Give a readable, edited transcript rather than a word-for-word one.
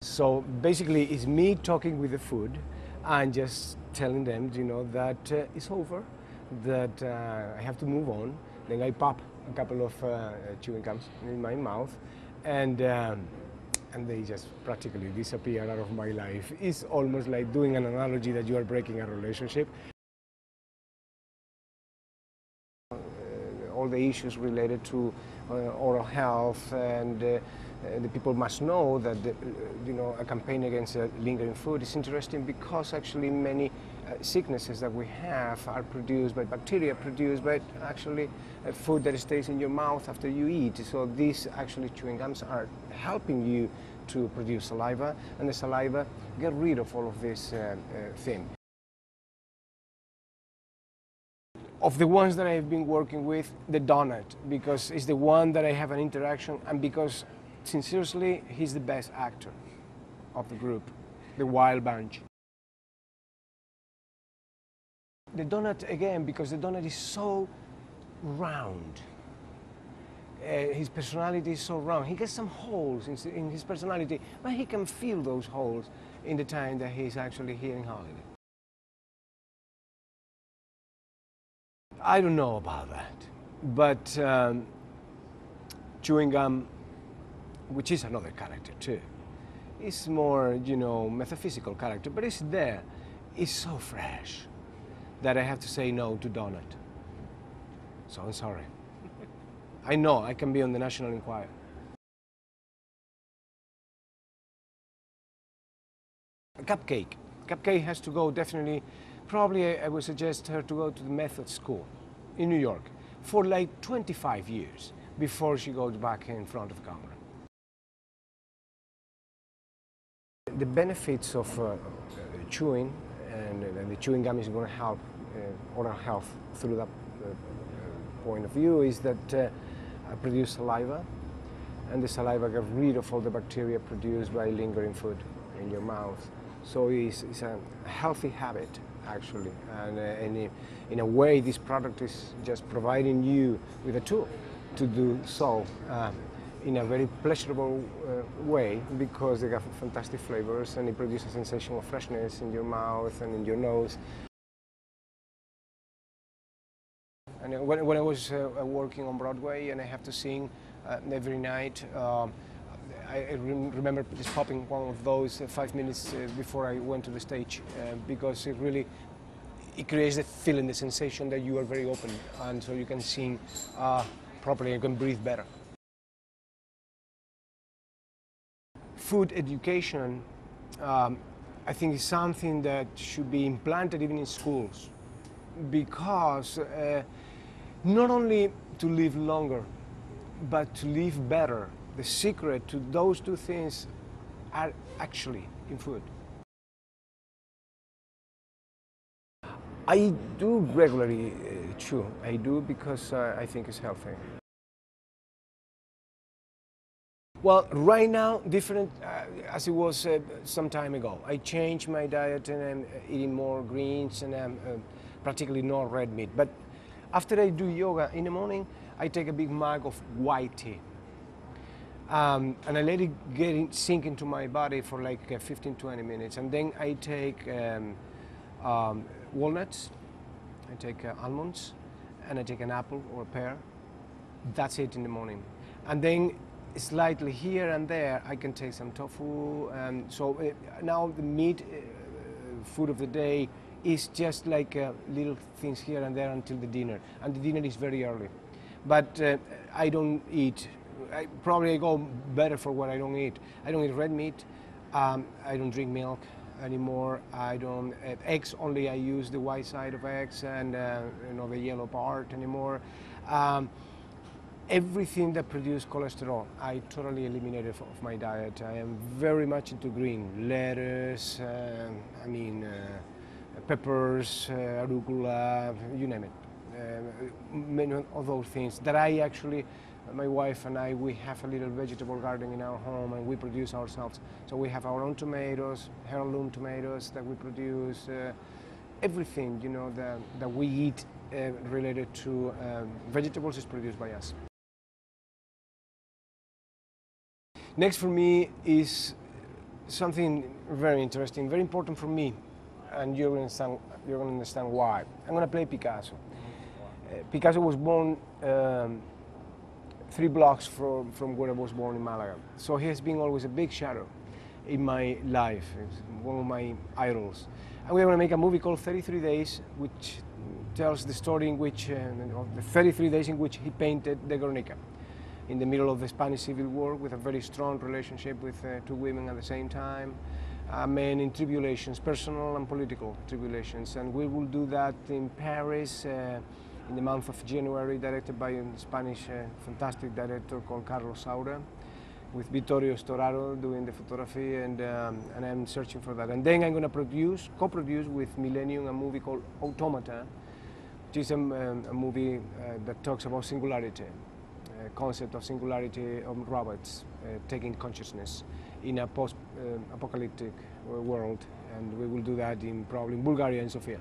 So basically it's me talking with the food and just telling them, that it's over, that I have to move on. Then I pop a couple of chewing gums in my mouth, and they just practically disappear out of my life. It's almost like doing an analogy that you are breaking a relationship. All the issues related to oral health, and the people must know that a campaign against lingering food is interesting because actually many sicknesses that we have are produced by bacteria produced by actually food that stays in your mouth after you eat. So these actually chewing gums are helping you to produce saliva, and the saliva get rid of all of this thing. Of the ones that I've been working with, the donut, because it's the one that I have an interaction, and because, sincerely, he's the best actor of the group, the wild bunch. The donut, again, because the donut is so round. His personality is so round. He gets some holes in his personality, but he can fill those holes in the time that he's actually here in holiday. I don't know about that, but chewing gum, which is another character too, is more, metaphysical character, but it's there. It's so fresh that I have to say no to donut. So I'm sorry. I know I can be on the National Enquirer. A cupcake. Cupcake has to go definitely. Probably I would suggest her to go to the Method School in New York for like 25 years before she goes back in front of camera. The benefits of chewing, and the chewing gum is going to help oral health through that point of view, is that I produce saliva, and the saliva gets rid of all the bacteria produced by lingering food in your mouth. So it's a healthy habit, actually, and in a way this product is just providing you with a tool to do so in a very pleasurable way, because they have fantastic flavors and it produces a sensation of freshness in your mouth and in your nose. And when I was working on Broadway and I have to sing every night, I remember just popping one of those 5 minutes before I went to the stage, because it creates the feeling, the sensation that you are very open, and so you can sing properly, you can breathe better. Food education, I think, is something that should be implanted even in schools, because not only to live longer, but to live better. The secret to those two things are actually in food. I do regularly chew. I do because I think it's healthy. Well, right now, different as it was some time ago. I changed my diet and I'm eating more greens and I'm practically no red meat. But after I do yoga in the morning, I take a big mug of white tea. And I let it sink into my body for like 15-20 minutes. And then I take walnuts, I take almonds, and I take an apple or a pear. That's it in the morning. And then slightly here and there, I can take some tofu. So now the meat food of the day is just like little things here and there until the dinner. And the dinner is very early. But I don't eat. Probably I go better for what I don't eat. I don't eat red meat. I don't drink milk anymore. I don't eggs. Only I use the white side of eggs and the yellow part anymore. Everything that produces cholesterol, I totally eliminated of my diet. I am very much into green lettuce. Peppers, arugula, you name it. Many of those things that I actually. My wife and I, we have a little vegetable garden in our home and we produce ourselves. So we have our own tomatoes, heirloom tomatoes that we produce. Everything, that we eat related to vegetables is produced by us. Next for me is something very interesting, very important for me, and you're going to understand why. I'm going to play Picasso. Picasso was born 3 blocks from where I was born in Malaga. So he has been always a big shadow in my life. It's one of my idols. And we're going to make a movie called 33 Days, which tells the story in which, the 33 days in which he painted the Guernica, in the middle of the Spanish Civil War, with a very strong relationship with 2 women at the same time, a man in tribulations, personal and political tribulations. And we will do that in Paris in the month of January, directed by a Spanish fantastic director called Carlos Saura, with Vittorio Storaro doing the photography, and I'm searching for that. And then I'm going to co-produce with Millennium a movie called Automata, which is a movie that talks about singularity, concept of singularity of robots taking consciousness in a post-apocalyptic world, and we will do that probably in Bulgaria and Sofia.